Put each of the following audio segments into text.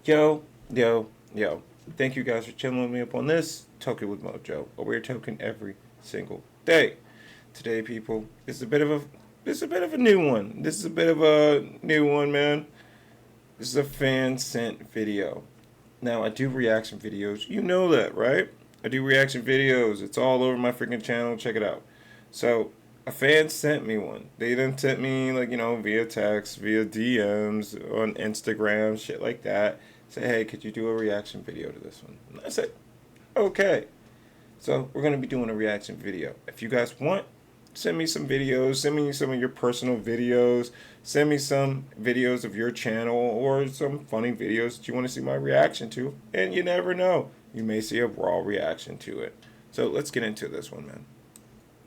Yo, yo, yo. Thank you guys for chilling with me up on this Token with Mojo. A weird token every single day. Today, people, it's a bit of a new one. This is a bit of a new one, man. This is a fan sent video. Now, I do reaction videos. You know that, right? I do reaction videos. It's all over my freaking channel. Check it out. So, a fan sent me one. They then sent me, like, via text, via DMs, on Instagram, shit like that. Say, hey, could you do a reaction video to this one? And I said, okay. So, we're going to be doing a reaction video. If you guys want, send me some videos. Send me some of your personal videos. Send me some videos of your channel or some funny videos that you want to see my reaction to. And you never know. You may see a raw reaction to it. So, let's get into this one, man.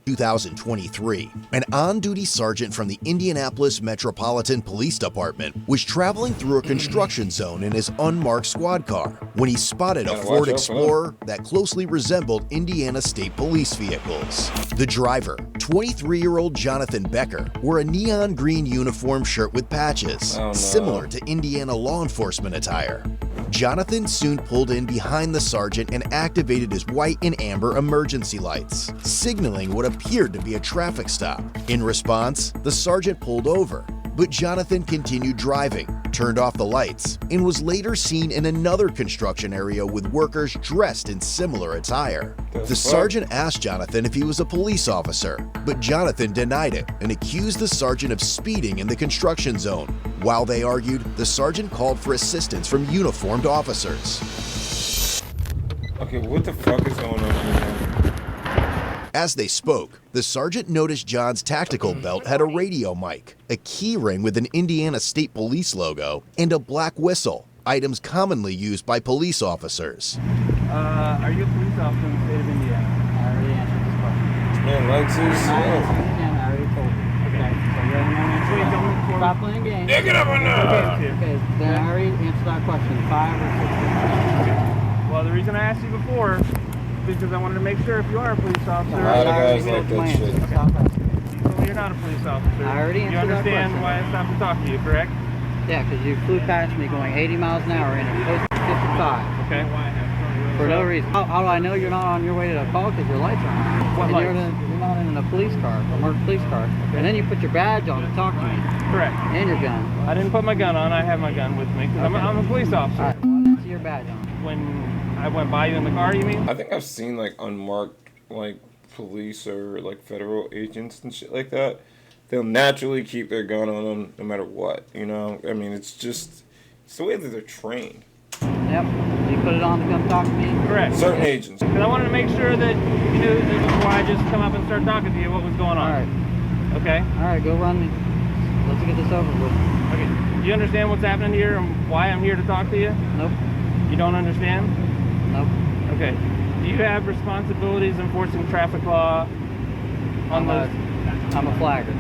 2023, an on-duty sergeant from the Indianapolis Metropolitan Police Department was traveling through a construction zone in his unmarked squad car when he spotted a Ford Explorer that closely resembled Indiana State Police vehicles. The driver, 23-year-old Jonathan Becker, wore a neon green uniform shirt with patches, similar to Indiana law enforcement attire. Jonathan soon pulled in behind the sergeant and activated his white and amber emergency lights, signaling what appeared to be a traffic stop. In response, the sergeant pulled over, but Jonathan continued driving, turned off the lights, and was later seen in another construction area with workers dressed in similar attire. The sergeant asked Jonathan if he was a police officer, but Jonathan denied it and accused the sergeant of speeding in the construction zone. While they argued, the sergeant called for assistance from uniformed officers. Okay, what the fuck is going on here, man? As they spoke, the sergeant noticed John's tactical belt had a radio mic, a key ring with an Indiana State Police logo, and a black whistle, items commonly used by police officers. Are you a police officer in the state of Indiana? I already answered this question. Man, likes his I already told you. Okay. So you're in there answer Wait, that. don't move forward. Stop playing games. Yeah, get up on that! Okay, then I already answered that question. 5 or 6 Well, the reason I asked you before is because I wanted to make sure if you are a police officer. A lot of guys like that shit. Stop asking. You told me you're not a police officer. I already You answered that understand question. why I stopped to talk to you, correct? Yeah, because you flew past me going 80 miles an hour in a post 55 Okay. for no reason. How do I know you're not on your way to the call? Because your lights are on. What And lights? you're not in a police car, a marked police car. And then you put your badge on to talk to me. Correct. And your gun. I didn't put my gun on. I have my gun with me because Okay. I'm a police officer. All right, well, I didn't see your badge on. When I went by you in the car, you mean? I think I've seen like unmarked like police or like federal agents and shit like that. They'll naturally keep their gun on them no matter what, I mean, it's the way that they're trained. Yep. You put it on to come talk to me. Correct. Certain agents. Because I wanted to make sure that you knew that before I just come up and start talking to you what was going All on. right. Okay? All right, go run me. Let's get this over with. Okay. Do you understand what's happening here and why I'm here to talk to you? Nope. You don't understand? Nope. Okay. Do you have responsibilities enforcing traffic law on those? I'm a flagger.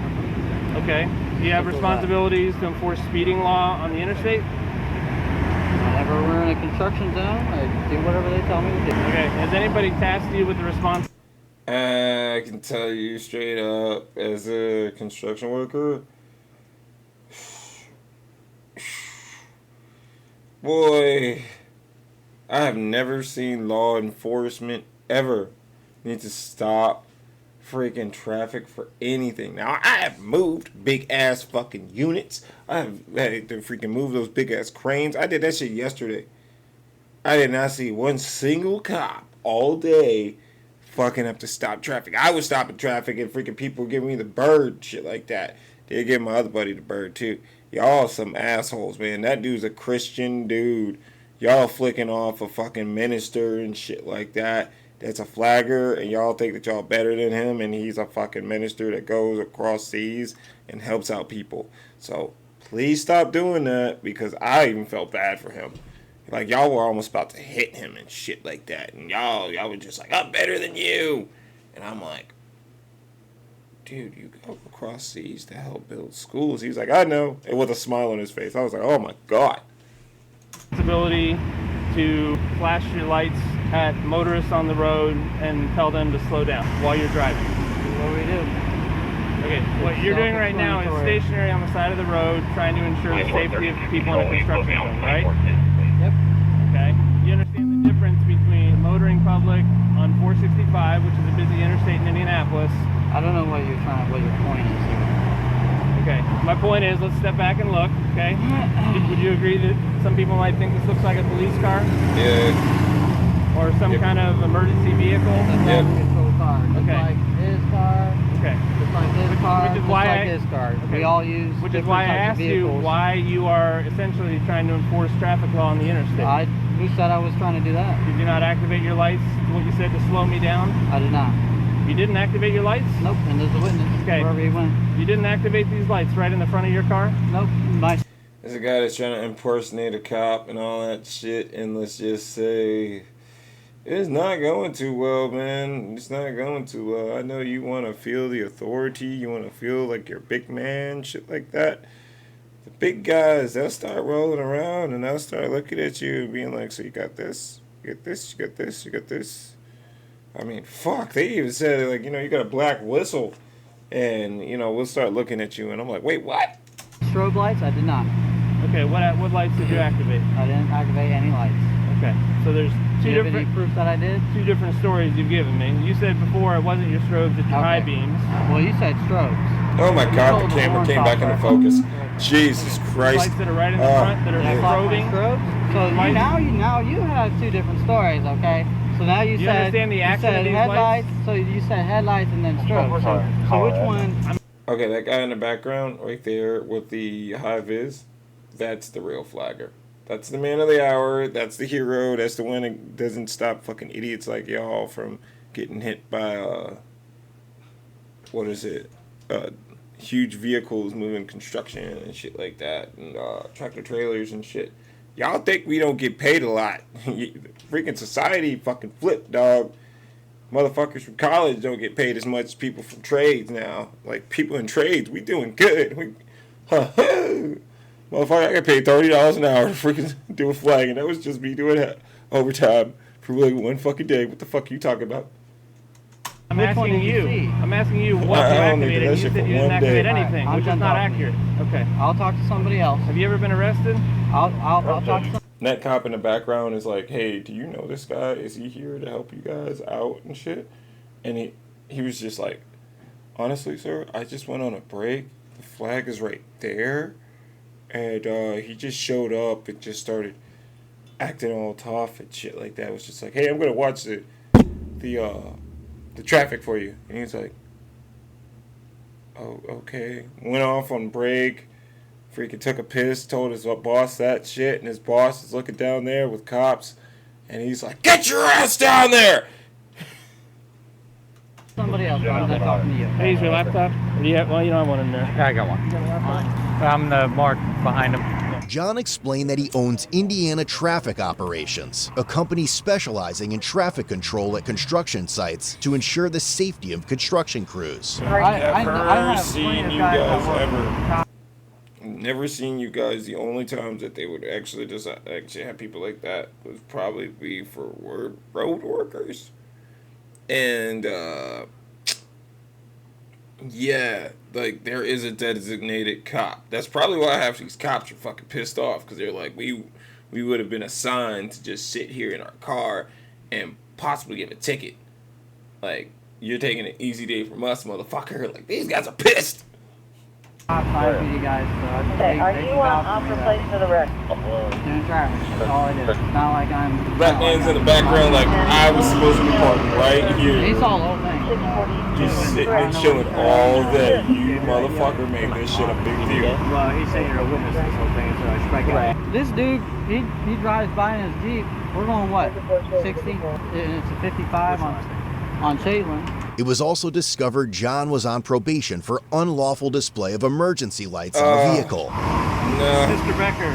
Okay. Do you have Simple as that. responsibilities to enforce speeding law on the interstate? Whenever we're in a construction zone, I do whatever they tell me to do. Okay. Has anybody tasked you with the response? I can tell you straight up, as a construction worker, boy, I have never seen law enforcement ever need to stop freaking traffic for anything. Now, I have moved big ass fucking units. I have had to freaking move those big ass cranes. I did that shit yesterday. I did not see one single cop all day fucking up to stop traffic. I was stopping traffic and freaking people giving me the bird, shit like that. They give my other buddy the bird too. Y'all some assholes, man. That dude's a Christian dude. Y'all flicking off a fucking minister and shit like that. That's a flagger, and y'all think that y'all better than him, and he's a fucking minister that goes across seas and helps out people. So please stop doing that, because I even felt bad for him. Like, y'all were almost about to hit him and shit like that, and y'all were just like, I'm better than you. And I'm like, dude, you go across seas to help build schools. He's like, I know, and with a smile on his face. I was like, oh my God. Ability to flash your lights at motorists on the road and tell them to slow down while you're driving. What do we do? Okay, what you're doing right now is stationary on the side of the road trying to ensure the safety of people in a construction zone, right? Yep. I don't know what your point is here. Okay, my point is, let's step back and look, okay? Would you agree that some people might think this looks like a police car? Yeah. Or some kind of emergency vehicle? It's Yep. a patrol car. Just Okay. like his car. Okay. Just like his car. Which is just why like his car. okay. We all use Which is different why I types of asked you vehicles. why you are essentially trying to enforce traffic law on the interstate. Who said I was trying to do that? Did you not activate your lights, what you said, to slow me down? I did not. You didn't activate your lights? Nope. And there's a witness. Okay. Wherever he went. You didn't activate these lights right in the front of your car? Nope. There's a guy that's trying to impersonate a cop and all that shit, and let's just say it's not going too well, man. It's not going too well. I know you want to feel the authority, you want to feel like you're a big man, shit like that. The big guys, they'll start rolling around and they'll start looking at you and being like, so you got this, you got this, you got this, you got this. I mean, fuck, they even said, like, you know, you got a black whistle, and, you know, we'll start looking at you, and I'm like, wait, what? Strobe lights? I did not. Okay, what lights did you activate? I didn't activate any lights. Okay, so there's Do you have any proof that I did? two different stories you've given me. You said before it wasn't your strobes, it's your high beams. Well, you said strobes. Oh my You god, told the the camera warrant came back into officer. focus. Jesus Christ. Lights that are right in the front that are Yeah, like my strobing. strobes. So now you have two different stories, okay? So now you Do you said understand the action said of these headlights. lights? So you said headlights and then strobes. So which one? Okay, that guy in the background right there with the high vis, that's the real flagger. That's the man of the hour. That's the hero. That's the one that doesn't stop fucking idiots like y'all from getting hit by, what is it? Huge vehicles moving construction and shit like that. And tractor trailers and shit. Y'all think we don't get paid a lot. Freaking society fucking flipped, dog. Motherfuckers from college don't get paid as much as people from trades now. Like, people in trades, we doing good. Motherfucker, I got paid $30 an hour to freaking do a flag, and that was just me doing overtime for like one fucking day. What the fuck are you talking about? I'm Which one asking did you see? I'm asking you what I you only did activated. that You shit said for you didn't one activate day. anything, Alright, which I'm is not done talking. accurate. Okay. I'll talk to somebody else. Have you ever been arrested? I'll talk to That cop in the background is like, hey, do you know this guy? Is he here to help you guys out and shit? And he was just like, honestly, sir, I just went on a break. The flag is right there. And he just showed up and just started acting all tough and shit like that. It was just like, hey, I'm going to watch the traffic for you. And he's like, oh, okay. Went off on break. Freaking took a piss, told his boss that shit, and his boss is looking down there with cops, and he's like, get your ass down there! somebody else. I'm not talking to you. Hey, is your laptop? Or do you have, well, you don't have one in there. Yeah, I got one. You got a laptop? I'm the mark behind him. John explained that he owns Indiana Traffic Operations, a company specializing in traffic control at construction sites to ensure the safety of construction crews. I have seen plenty of you guys guys that work. ever. Never seen you guys. The only times that they would actually just actually have people like that would probably be for road workers. And yeah, like there is a designated cop. That's probably why half these cops are fucking pissed off, because they're like, we would have been assigned to just sit here in our car and possibly give a ticket. Like, you're taking an easy day from us, motherfucker. Like, these guys are pissed. Top five for you guys. So Okay, are you on for place for the rest? doing traffic? That's all I do. It's not like I'm. Black man's in the background like I was supposed to be parking right here. He's all the whole thing. 642. Just sitting and chilling all day. You motherfucker made this shit a big deal. Well, he's saying you're a witness to this whole thing, so I strike it. This dude, he drives by in his Jeep. We're going what? 60? And it's a 55 on Caitlin. It was also discovered John was on probation for unlawful display of emergency lights on a vehicle. No, Mr. Becker,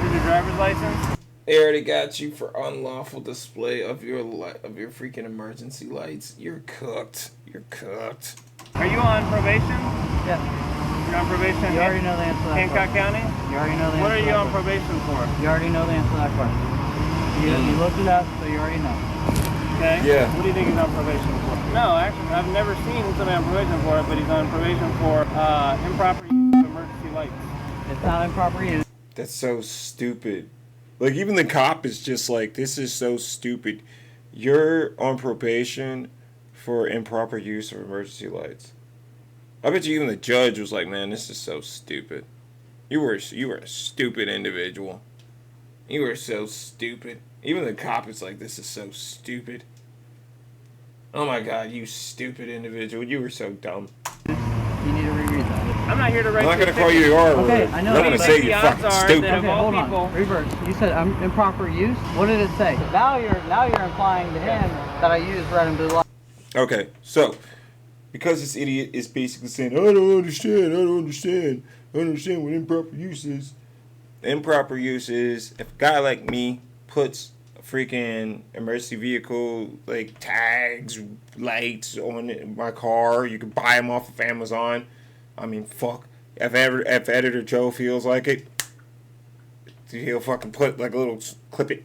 is your driver's license? they already got you for unlawful display of your freaking emergency lights. You're cooked. You're cooked. Are you on probation? Yes. You're on probation You already know the answer to that Hancock question. County? You already know the What are answer to you that on question. probation for? You already know the answer to that question. You looked it up, so you already know. Okay. Yeah. What do you think he's on probation for? No, actually, I've never seen somebody on probation for it, but he's on probation for improper use of emergency lights. It's not improper use. That's so stupid. Like, even the cop is just like, this is so stupid. You're on probation for improper use of emergency lights. I bet you even the judge was like, man, this is so stupid. You were a stupid individual. You were so stupid. Even the cop is like, this is so stupid. Oh my god, you stupid individual. You were so dumb. You need to reread that. I'm not here to write. I'm not you going to call you R word. Okay, I know. I'm going to say you're fucking stupid. That Okay, of all hold people, on. Reverse. You said improper use. What did it say? Now you're implying to him that I use red and blue light. Okay, so because this idiot is basically saying, I don't understand what improper use is. Improper use is if a guy like me puts a freaking emergency vehicle like tags, lights on my car, you can buy them off of Amazon. I mean, fuck. If Editor Joe feels like it, he'll fucking put like a little clip it.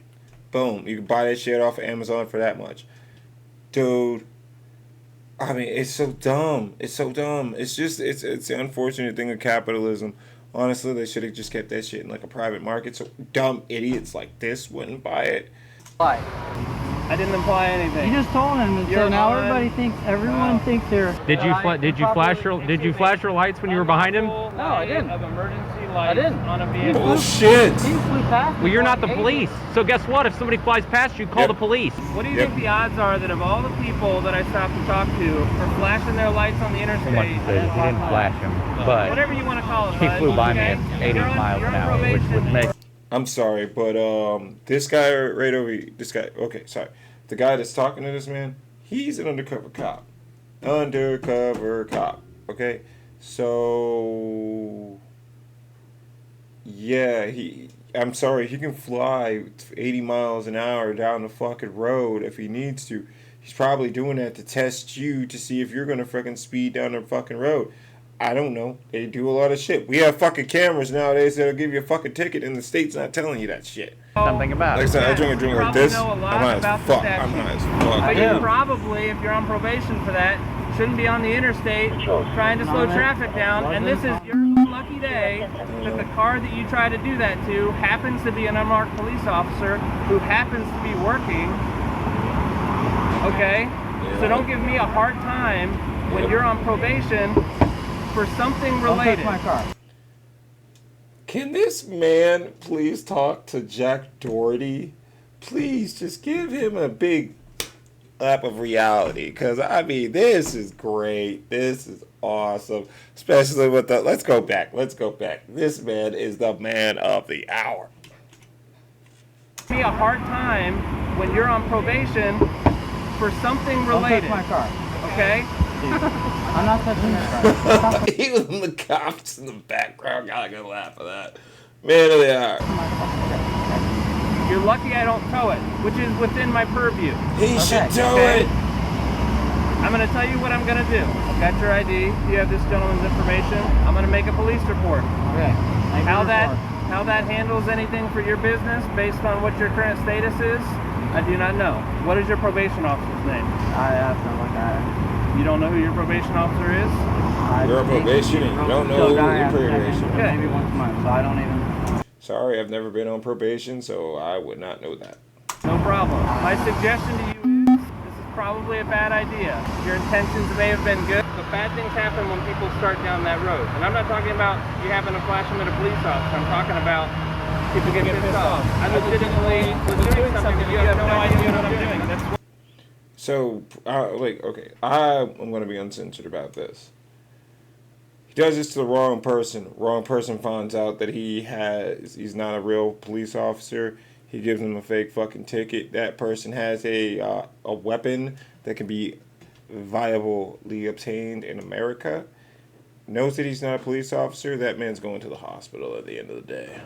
Boom. You can buy that shit off of Amazon for that much. Dude. I mean, it's so dumb. It's so dumb. It's just, it's the unfortunate thing of capitalism. Honestly, they should have just kept that shit in like a private market so dumb idiots like this wouldn't buy it. Light. I didn't imply anything. You just told him, and so now everyone thinks they're. Did you flash your lights when you were behind him? No, I didn't. Of emergency lights on a vehicle. Bullshit. He flew past. Well, you're not the police. So guess what? If somebody flies past you, call the police. What do you think the odds are that of all the people that I stopped to talk to for flashing their lights on the interstate? He didn't flash him, but Whatever you want to call it. he bud, flew by me okay? at 80 You're on- miles you're an on hour, which would probation. make. I'm sorry, but this guy right over here, this guy, okay, sorry. The guy that's talking to this man, he's an undercover cop. Undercover cop, okay? So, yeah, I'm sorry, he can fly 80 miles an hour down the fucking road if he needs to. He's probably doing that to test you to see if you're gonna freaking speed down the fucking road. I don't know. They do a lot of shit. We have fucking cameras nowadays that'll give you a fucking ticket, and the state's not telling you that shit. Something about Like I it. said, I drink a drink like this. I'm high as fuck. I'm high as fuck. But you probably, if you're on probation for that, shouldn't be on the interstate trying to slow traffic down. And this is your lucky day that the car that you try to do that to happens to be an unmarked police officer who happens to be working. Okay? So don't give me a hard time when you're on probation for something related. My car. Can this man please talk to Jack Doherty? Please just give him a big lap of reality. Because, I mean, this is great. This is awesome. Especially with the... Let's go back. This man is the man of the hour. Give me a hard time when you're on probation for something related. Don't touch my car. Okay? I'm not touching your car. Even the cops in the background got a good laugh at that. Man of the hour. You're lucky I don't tow it, which is within my purview. He should tow Okay. it. I'm going to tell you what I'm going to do. I've got your ID. You have this gentleman's information. I'm going to make a police report. Okay. How that handles anything for your business based on what your current status is, I do not know. What is your probation officer's name? I have to look at it. You don't know who your probation officer is? You're on probation and you don't know impersonation. Okay. Maybe once a month, so I don't even. Sorry, I've never been on probation, so I would not know that. No problem. My suggestion to you is this is probably a bad idea. Your intentions may have been good, but bad things happen when people start down that road. And I'm not talking about you having to flash them at a police officer. I'm talking about people get pissed off. I legitimately was doing something that you have no idea what I'm doing. That's what So, okay, I'm going to be uncensored about this. He does this to the wrong person. Wrong person finds out that he's not a real police officer. He gives him a fake fucking ticket. That person has a weapon that can be viably obtained in America. Knows that he's not a police officer. That man's going to the hospital at the end of the day.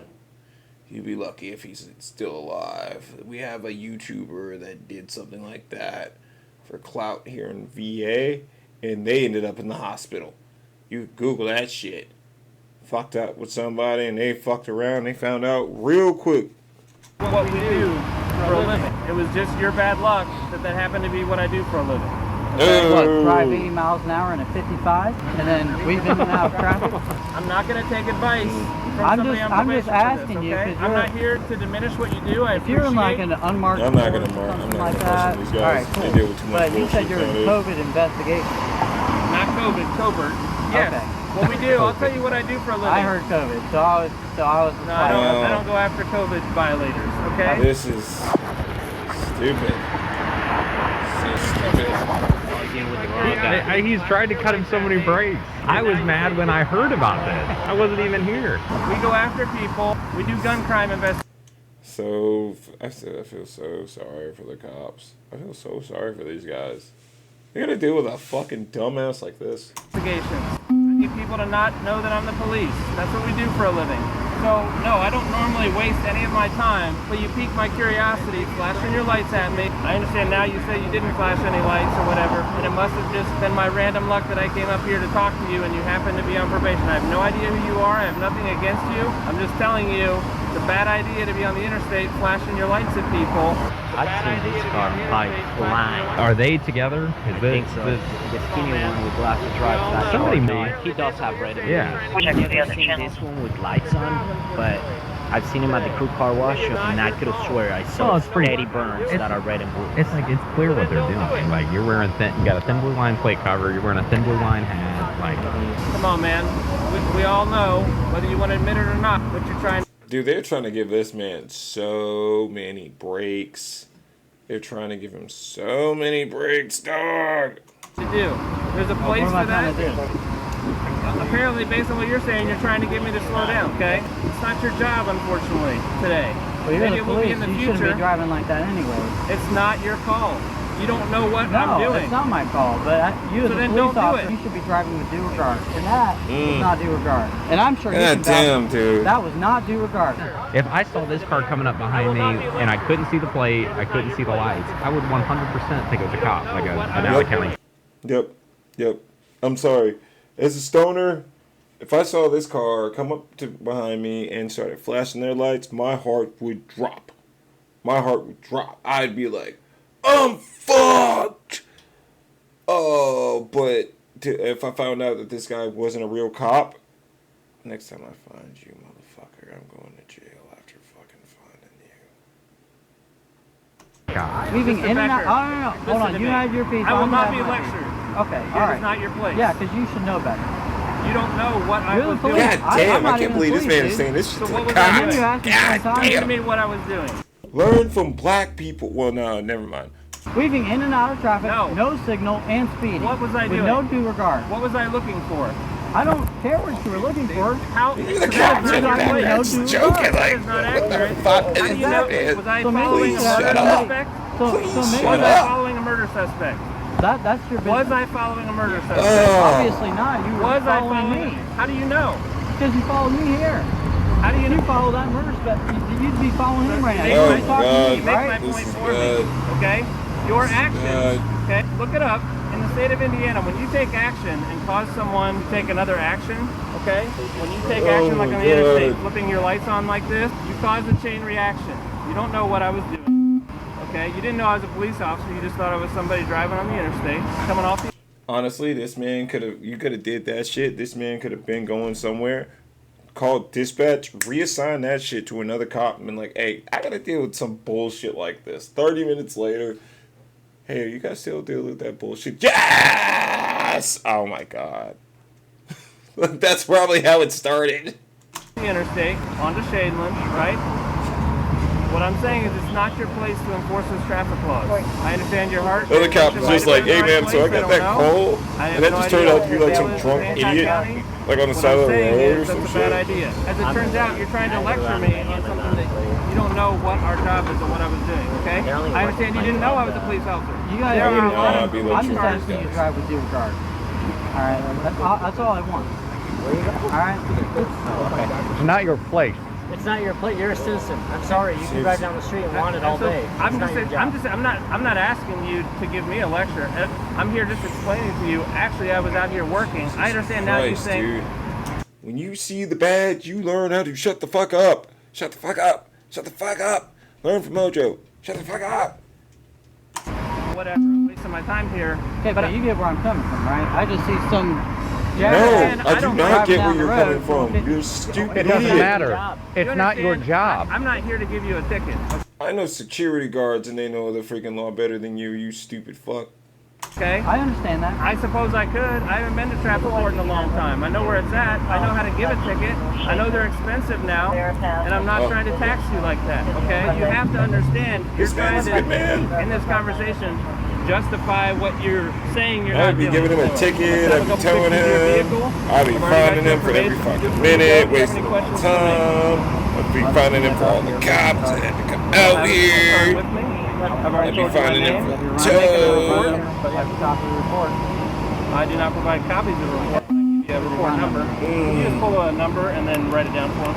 You'd be lucky if he's still alive. We have a YouTuber that did something like that for clout here in VA, and they ended up in the hospital. You Google that shit. Fucked up with somebody, and they fucked around. They found out real quick. we do for a living. It was just your bad luck that happened to be what I do for a living. What, drive 80 miles an hour in a 55 and then weave in and out of traffic? I'm not going to take advice from I'm somebody just- on I'm just probation for asking this, you, okay? 'cause I'm you're- not here to diminish what you do. I If you're in like appreciate- an unmarked I'm not gonna court or mark. I'm something not like gonna that, question these guys. all right, They cool. deal with too much But you said bullshit you're in nowadays. COVID investigation. Not COVID, covert. Yes. Okay. What we do, I'll tell you what I do for a living. I heard COVID, so I was No, I don't go after COVID violators, okay? This is stupid. So stupid. He's tried to cut him so many breaks. I was mad when I heard about this. I wasn't even here. We go after people. We do gun crime investigations. So I feel so sorry for the cops. I feel so sorry for these guys. They gotta deal with a fucking dumbass like this. I need people to not know that I'm the police. That's what we do for a living. So, no, I don't normally waste any of my time, but you pique my curiosity, flashing your lights at me. I understand now you say you didn't flash any lights or whatever, and it must have just been my random luck that I came up here to talk to you and you happen to be on probation. I have no idea who you are. I have nothing against you. I'm just telling you, it's a bad idea to be on the interstate flashing your lights at people. I've seen this car like flying. Are they together? I think so. The skinny one with glasses drives that Somebody car. made- He does have red and blue. Yeah. Check I've the never other seen channel. this one with lights on, but I've seen him at the crew car wash, and I could have swear I saw Well, it's pretty- steady burns that are red and blue. It's like, it's clear what they're doing. Like, you're wearing you got a thin blue line plate cover, you're wearing a thin blue line hat. Like, Come on, man. We all know, whether you want to admit it or not, what you're trying Dude, they're trying to give this man so many breaks. They're trying to give him so many breaks, dog. to do. There's a place What am I for that. trying to do? Apparently, based on what you're saying, you're trying to get me to slow down, okay? It's not your job, unfortunately, today. Well, you're Maybe the it will be police. in the You shouldn't future. be driving like that anyway. It's not your call. You don't know what No, I'm doing. it's not my call. But you as So a then police don't do officer, it. you should be driving with due regard. And that was not due regard. And I'm sure you God can vouch- damn, dude. That was not due regard. if I saw this car coming up behind me and I couldn't see the plate, I couldn't see the lights, I would 100% think it was a cop, like an out of county. Yep. I'm sorry. As a stoner, if I saw this car come up to behind me and started flashing their lights, my heart would drop. I'd be like, I'm fucked. Oh, but if I found out that this guy wasn't a real cop, next time I find you, motherfucker, I'm going to jail after fucking finding you. God. Weaving Mr. in and out. Becker, Oh, no. Hold listen on. to You me. had your piece. I will I'm not gonna be have my lectured. piece. Okay, Here all is right. not your place. Yeah, because you should know better. You don't know what I You're the was police. doing. God I'm damn, not I can't even believe this police, man is dude. saying this So shit to what the was I cops. doing? You asked me God sometimes. Tell damn. me what I was doing. Learn from black people. Well, no, never mind. Weaving in and out of traffic, No. no signal, and speeding. What was I with doing? no due regard. What was I looking for? I don't care what you were looking for. How? You're the that is cops not and my that place. man's No, joking. That Like, is not what accurate. the fuck How do is you know? that? Was I So maybe following a Please murder shut up. suspect? Please so maybe shut Was I up. following a murder suspect? that's your business. Was I following a murder suspect? Obviously not. You were Was I following following? me. How do you know? Because you followed me here. How do you You know? follow that murder spec. You'd be following him right now. Make Oh You're my talking God. to You me, make my right? This point is for bad. me, okay? Your actions, bad. okay? Look it up. In the state of Indiana, when you take action and cause someone to take another action, okay? When you take action like on the interstate, flipping your lights on like this, you cause a chain reaction. You don't know what I was doing, okay? You didn't know I was a police officer. You just thought I was somebody driving on the interstate, coming off the... Honestly, you could have did that shit. This man could have been going somewhere, called dispatch, reassign that shit to another cop and been like, hey, I gotta deal with some bullshit like this. 30 minutes later, hey, are you guys still dealing with that bullshit? Yes! Oh my God. That's probably how it started. interstate onto Shadeland, right? What I'm saying is it's not your place to enforce those traffic laws. I understand your heart. The other cop was just like, hey man, so I got that call, I and that just turned out to be like some drunk idiot, County. like on the What side of I'm the saying road or is some that's a bad shit. idea. As it turns out, you're trying to lecture me on something that you don't know what our job is and what I was doing, okay? I understand you didn't know I was a police officer. You guys There are are a lot I'd be of like I'm just you asking you to guys. drive with due regard. Alright, that's all I want. Alright? It's not your place. It's not your plate. You're a citizen. I'm sorry. You can drive down the street and want it all So, day. It's I'm not your job. I'm not asking you to give me a lecture. I'm here just explaining to you. Actually, I was out here working. I understand now. You Christ, saying dude. When you see the badge, you learn how to shut the fuck up. Shut the fuck up. Shut the fuck up. Learn from Mojo. Shut the fuck up. whatever, I'm wasting my time here. Okay, but you get where I'm coming from, right? I just see some No, I do not get where driving you're down coming the from. road. You're a stupid It doesn't idiot. matter. It's not your job. I'm not here to give you a ticket. I know security guards and they know the freaking law better than you, you stupid fuck. Okay? I understand that. I suppose I could. I haven't been to traffic court in a long time. I know where it's at. I know how to give a ticket. I know they're expensive now, and I'm not trying to tax you like that, okay? You have to understand, you're This man trying is a to, good man. in this conversation, justify what you're saying you're I'd not be doing. giving him a So, ticket, let's have I'd a be couple telling pictures of your him, vehicle. I'd be I've already finding got him for every your fucking information. minute, Do you have wasting any my questions for me? time. I'd be finding him for all the cops that had to come out here. With me. I've already I'd be told you my finding him name. for I'm making a report. Joe. But you have to copy the report. I do not provide copies of the report. I give you a report number. You just pull a number and then write it down for us.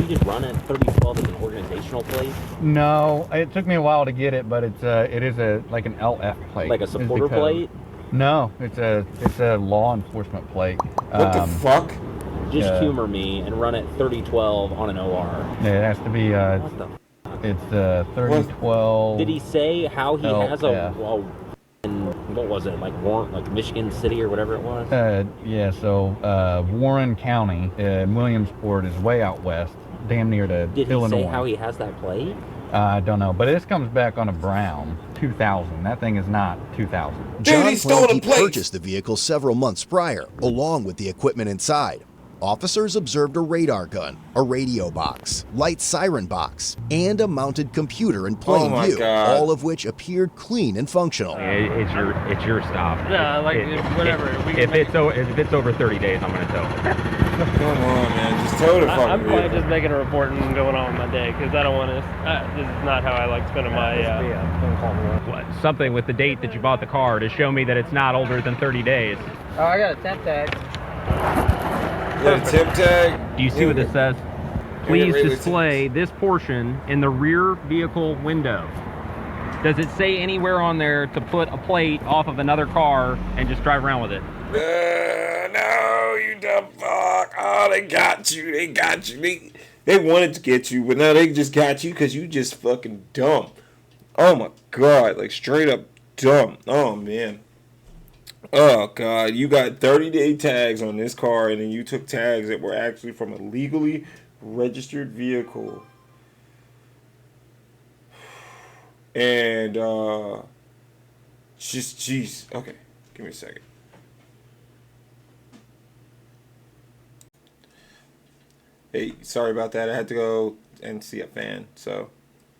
You just run it 3012 as an organizational plate, No, it took me a while to get it, but it is like an LF plate. like a is the supporter code. plate. No, it's a law enforcement plate. What the fuck? Just Yeah. humor me and run it 3012 on an OR. Yeah, it has to be. What the? It's 3012. Did he say how he has yeah. what was it, like Warren, like Michigan City or whatever it was? Yeah, so Warren County, Williamsport is way out west, damn near to Did he Illinois. say how he has that plate? I don't know, but this comes back on a Brown 2000. That thing is not 2000. Dude, John he stole the Planke plates. purchased the vehicle several months prior, along with the equipment inside. Officers observed a radar gun, a radio box, light siren box, and a mounted computer in plain Oh my view, God. all of which appeared clean and functional. It's your stop. Yeah, like, whatever. We can If make- it's over 30 days, I'm gonna tow it. Come on, man. Just tow the fucking I'm fine vehicle. just making a report and going on with my day because I don't want to. This is not how I like spending my. What? Something with the date that you bought the car to show me that it's not older than 30 days. Oh, I got a temp tag. You got a tip tag? Do you see what this says? Yeah, Please really display this portion in the rear vehicle window. Does it say anywhere on there to put a plate off of another car and just drive around with it? No, you dumb fuck. Oh, they got you. They got you. They wanted to get you, but now they just got you because you just fucking dumb. Oh my God. Like straight up dumb. Oh man. Oh God. You got 30-day tags on this car and then you took tags that were actually from a legally registered vehicle. And just jeez. Okay. Give me a second. Hey, sorry about that. I had to go and see a fan. So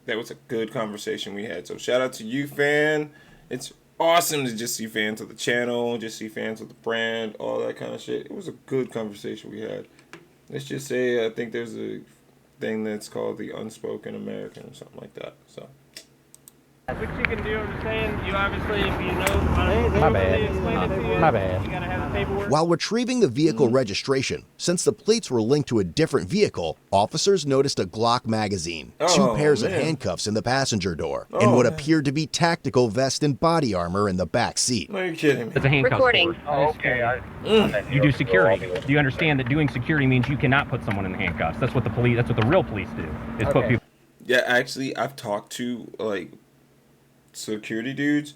that was a good conversation we had. So shout out to you, fan. It's awesome to just see fans of the channel, just see fans of the brand, all that kind of shit. It was a good conversation we had. Let's just say I think there's a thing that's called the unspoken American or something like that. So What you can do, I'm just saying, you obviously, if you know, My bad. explain it to you. My bad. You gotta have the paperwork. While retrieving the vehicle registration, since the plates were linked to a different vehicle, officers noticed a Glock magazine, two Oh, pairs of man. handcuffs in the passenger door, Oh, and what man. appeared to be tactical vest and body armor in the back seat. no, you're kidding me. It's a handcuff Recording. cord. You do security. Do you understand that doing security means you cannot put someone in the handcuffs? That's what the real police do. Is put people. Yeah, actually, I've talked to like security dudes.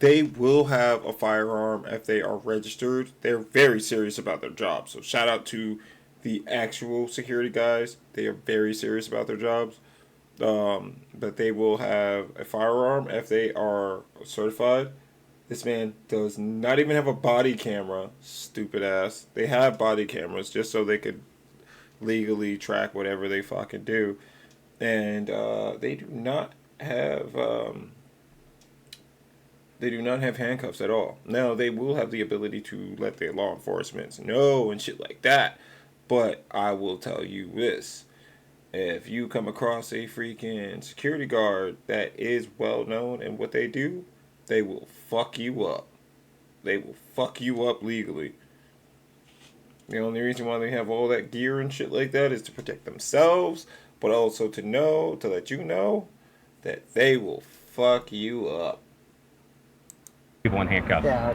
They will have a firearm if they are registered. They're very serious about their job. So shout out to the actual security guys. They are very serious about their jobs. But they will have a firearm if they are certified. This man does not even have a body camera. Stupid ass. They have body cameras just so they could legally track whatever they fucking do. And they do not have handcuffs at all. Now they will have the ability to let their law enforcement know and shit like that. But I will tell you this: if you come across a freaking security guard that is well known in what they do, they will fuck you up. They will fuck you up legally. The only reason why they have all that gear and shit like that is to protect themselves, but also to let you know that they will fuck you up. People in handcuffs. Yeah,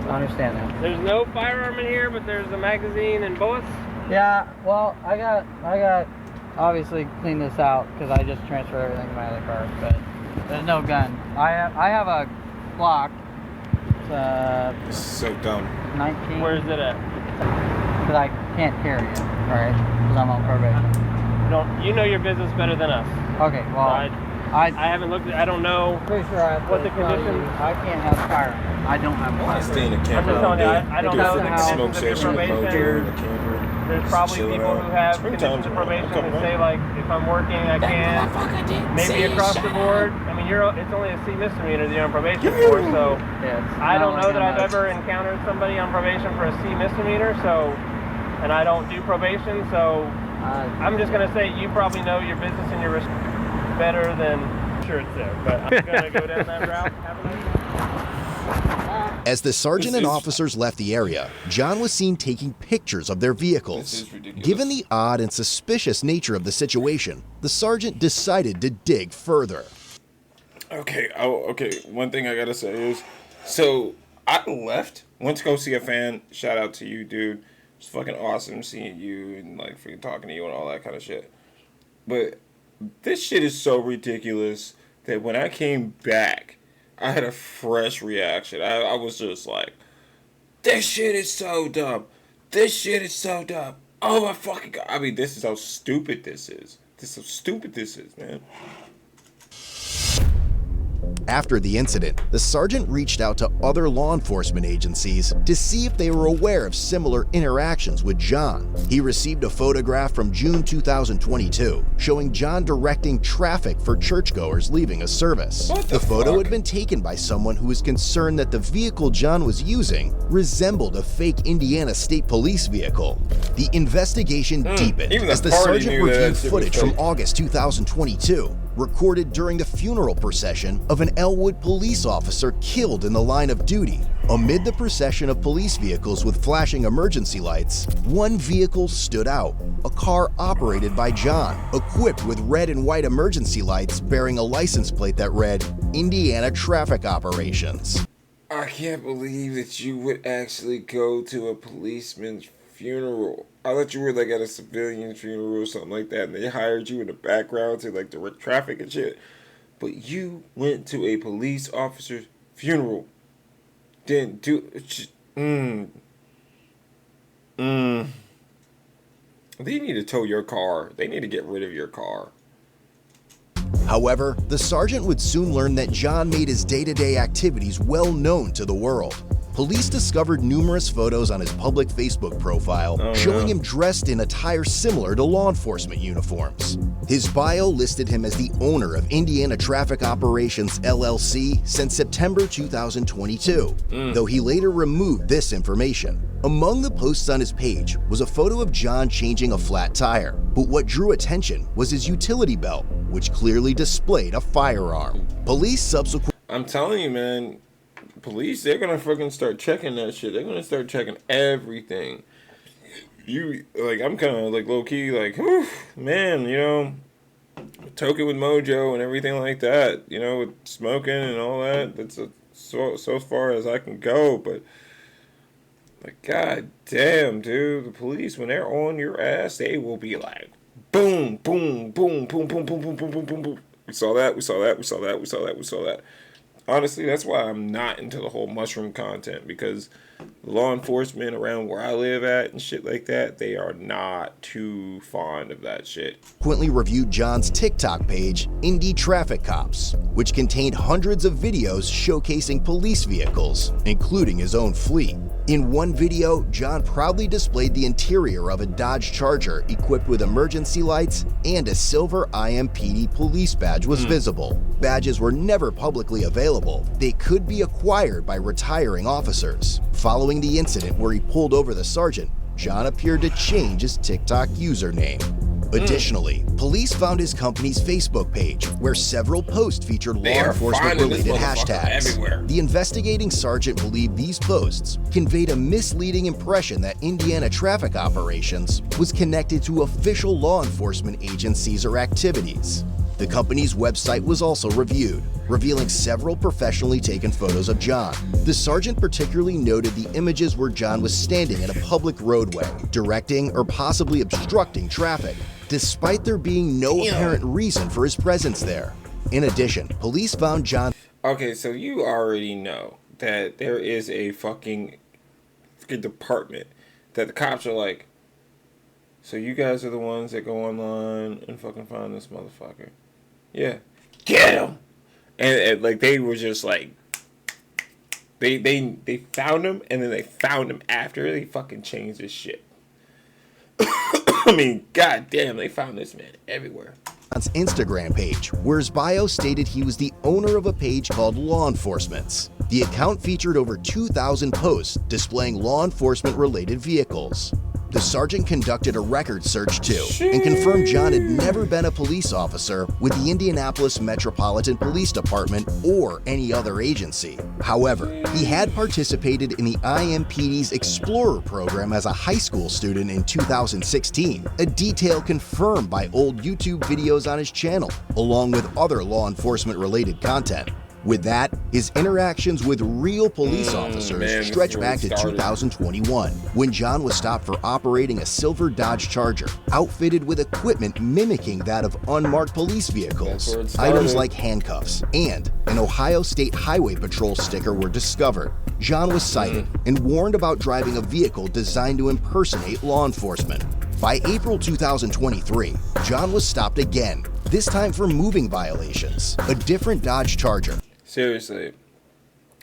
I understand that. There's no firearm in here, but there's a magazine and bullets. Yeah, well, I got obviously clean this out because I just transferred everything to my other car. But There's no gun. I have a Glock. This is so dumb. 19. Where is it at? Because I can't carry it, right? Because I'm on probation. You know your business better than us. Okay, well, I haven't looked. I don't know. pretty sure I have what to the tell you, conditions- I can't have firearms. I don't have I firearms. stay in the I'm camper just all telling you, day. I don't do a know the fucking conditions smoke of your session with probation. Mojo in the camper. There's probably Chilling people out. who have Springtime's conditions of around. probation Come that on. say like, if I'm working, I can. Maybe across the board. I mean, it's only a C misdemeanor that you're on probation for. So Yeah, it's I not don't know like that I'm I've ever encountered somebody on probation for a C misdemeanor. So, and I don't do probation. So I'm just gonna say you probably know your business and your risk better than. Sure, it's there, but I'm gonna go down that route. Have a nice day. As the sergeant This and is- officers left the area, John was seen taking pictures of their This vehicles. is ridiculous. Given the odd and suspicious nature of the situation, the sergeant decided to dig further. Okay. Oh, okay. One thing I gotta say is, so I went to go see a fan. Shout out to you, dude. It's fucking awesome seeing you and like freaking talking to you and all that kind of shit. But this shit is so ridiculous that when I came back, I had a fresh reaction. I was just like, this shit is so dumb. This shit is so dumb. Oh my fucking god. I mean, this is how stupid this is. This is how stupid this is, man. After the incident, the sergeant reached out to other law enforcement agencies to see if they were aware of similar interactions with John. He received a photograph from June 2022 showing John directing traffic for churchgoers leaving a service. What the photo fuck? had been taken by someone who was concerned that the vehicle John was using resembled a fake Indiana State Police vehicle. The investigation deepened even the as the party sergeant knew that reviewed shit was footage from fake. August 2022, recorded during the funeral procession of an Elwood police officer killed in the line of duty. Amid the procession of police vehicles with flashing emergency lights, one vehicle stood out, a car operated by John, equipped with red and white emergency lights bearing a license plate that read, Indiana Traffic Operations. I can't believe that you would actually go to a policeman's funeral. I thought you were like at a civilian funeral or something like that, and they hired you in the background to like direct traffic and shit. But you went to a police officer's funeral. Didn't do. They need to tow your car. They need to get rid of your car. However, the sergeant would soon learn that John made his day-to-day activities well known to the world. Police discovered numerous photos on his public Facebook profile showing him dressed in attire similar to law enforcement uniforms. His bio listed him as the owner of Indiana Traffic Operations LLC since September 2022, though he later removed this information. Among the posts on his page was a photo of John changing a flat tire, but what drew attention was his utility belt, which clearly displayed a firearm. Police subsequently I'm telling you, man. Police, they're gonna fucking start checking that shit. They're gonna start checking everything. I'm kind of like low key, like, whew, man, token with Mojo and everything like that, with smoking and all that. That's so far as I can go, but like, god damn, dude, the police, when they're on your ass, they will be like, boom, boom, boom, boom, boom, boom, boom, boom, boom, boom, boom. We saw that. Honestly, that's why I'm not into the whole mushroom content, because law enforcement around where I live at and shit like that, they are not too fond of that shit. reviewed John's TikTok page, Indy Traffic Cops, which contained hundreds of videos showcasing police vehicles, including his own fleet. In one video, John proudly displayed the interior of a Dodge Charger equipped with emergency lights, and a silver IMPD police badge was visible. Badges were never publicly available. They could be acquired by retiring officers. Following the incident where he pulled over the sergeant, John appeared to change his TikTok username. Additionally, police found his company's Facebook page, where several posts featured law They are enforcement-related finding this motherfucker hashtags. everywhere. The investigating sergeant believed these posts conveyed a misleading impression that Indiana Traffic Operations was connected to official law enforcement agencies or activities. The company's website was also reviewed, revealing several professionally taken photos of John. The sergeant particularly noted the images where John was standing at a public roadway, directing or possibly obstructing traffic, despite there being no apparent reason for his presence there. In addition, police found John. Okay, so you already know that there is a fucking department that the cops are like, so you guys are the ones that go online and fucking find this motherfucker. Yeah. Get him! And like, they were just like, they found him, and then they found him after they fucking changed his shit. I mean, goddamn, they found this man everywhere. John's Instagram page, where his bio stated he was the owner of a page called Law Enforcement's. The account featured over 2,000 posts displaying law enforcement-related vehicles. The sergeant conducted a record search too and confirmed John had never been a police officer with the Indianapolis Metropolitan Police Department or any other agency. However, he had participated in the IMPD's Explorer program as a high school student in 2016, a detail confirmed by old YouTube videos on his channel, along with other law enforcement-related content. With that, his interactions with real police officers stretch back to 2021, when John was stopped for operating a silver Dodge Charger, outfitted with equipment mimicking that of unmarked police vehicles. Items like handcuffs and an Ohio State Highway Patrol sticker were discovered. John was cited and warned about driving a vehicle designed to impersonate law enforcement. By April 2023, John was stopped again, this time for moving violations, a different Dodge Charger. Seriously,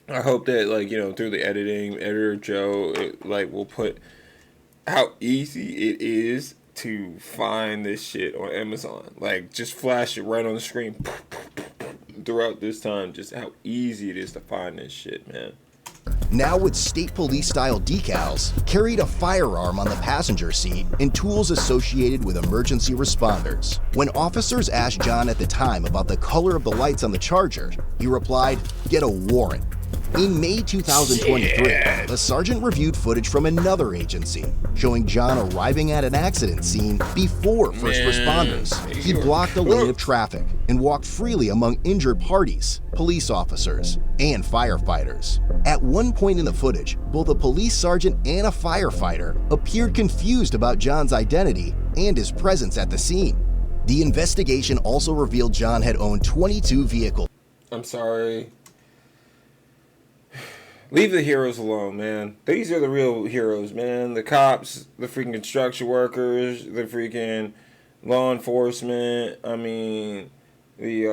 I hope that, like, you know, through the editor Joe, will put how easy it is to find this shit on Amazon. Like, just flash it right on the screen throughout this time. Just how easy it is to find this shit, man. Now with state police-style decals, carried a firearm on the passenger seat and tools associated with emergency responders. When officers asked John at the time about the color of the lights on the Charger, he replied, "Get a warrant." In May 2023, a sergeant reviewed footage from another agency showing John arriving at an accident scene before first responders. He blocked a lane of traffic and walked freely among injured parties, police officers, and firefighters. At one point in the footage, both a police sergeant and a firefighter appeared confused about John's identity and his presence at the scene. The investigation also revealed John had owned 22 vehicles. I'm sorry. Leave the heroes alone, man. These are the real heroes, man. The cops, the freaking construction workers, the freaking law enforcement. I mean, the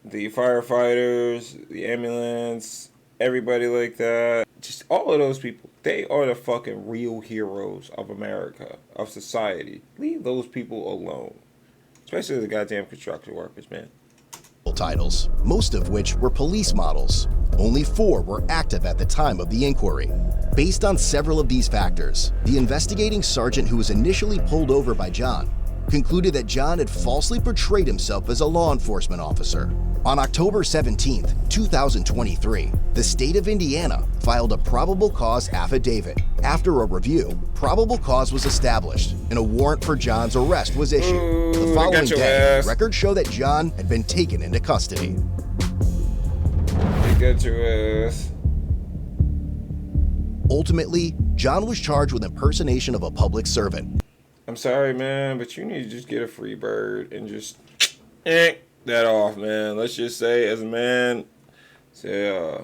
firefighters, the ambulance, everybody like that. Just all of those people. They are the fucking real heroes of America, of society. Leave those people alone. Especially the goddamn construction workers, man. Titles, most of which were police models. Only 4 were active at the time of the inquiry. Based on several of these factors, the investigating sergeant who was initially pulled over by John concluded that John had falsely portrayed himself as a law enforcement officer. On October 17, 2023, the state of Indiana filed a probable cause affidavit. After a review, probable cause was established and a warrant for John's arrest was issued. The following day, records show that John had been taken into custody. Get your ass. Ultimately, John was charged with impersonation of a public servant. I'm sorry, man, but you need to just get a free bird and just that off, man. Let's just say, as a man, say,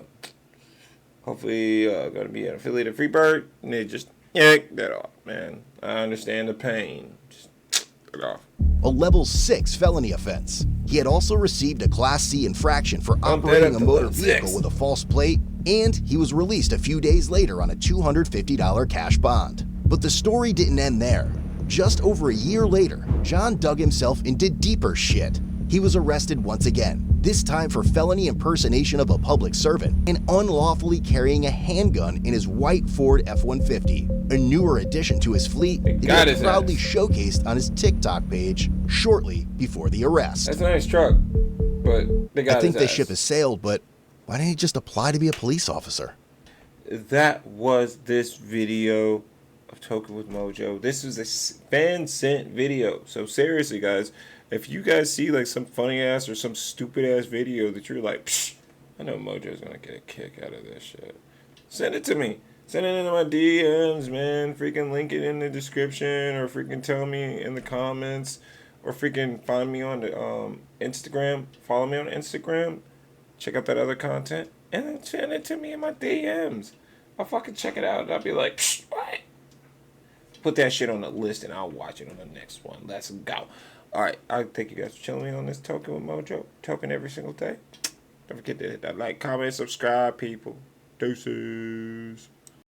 hopefully, gonna be an affiliated free bird, and they just yank that off, man. I understand the pain. Just get it off. A level 6 felony offense. He had also received a Class C infraction for operating a motor vehicle with a false plate, and he was released a few days later on a $250 cash bond. But the story didn't end there. Just over a year later, John dug himself into deeper shit. He was arrested once again, this time for felony impersonation of a public servant and unlawfully carrying a handgun in his white Ford F-150, a newer addition to his fleet that he had proudly showcased on his TikTok page shortly before the arrest. That's a nice truck, but they got I think this ship has sailed, but why didn't he just apply to be a police officer? That was this video of Token with Mojo. This was a fan sent video. So seriously, guys, if you guys see like some funny ass or some stupid ass video that you're like, psh, I know Mojo's gonna get a kick out of this shit, send it to me. Send it into my DMs, man. Freaking link it in the description, or freaking tell me in the comments, or freaking find me on the Instagram. Follow me on Instagram. Check out that other content, and then send it to me in my DMs. I'll fucking check it out, and I'll be like, psh, what? Put that shit on the list, and I'll watch it on the next one. Let's go. All right, I thank you guys for chilling me on this Token with Mojo. Token every single day. Don't forget to hit that like, comment, subscribe, people. Deuces.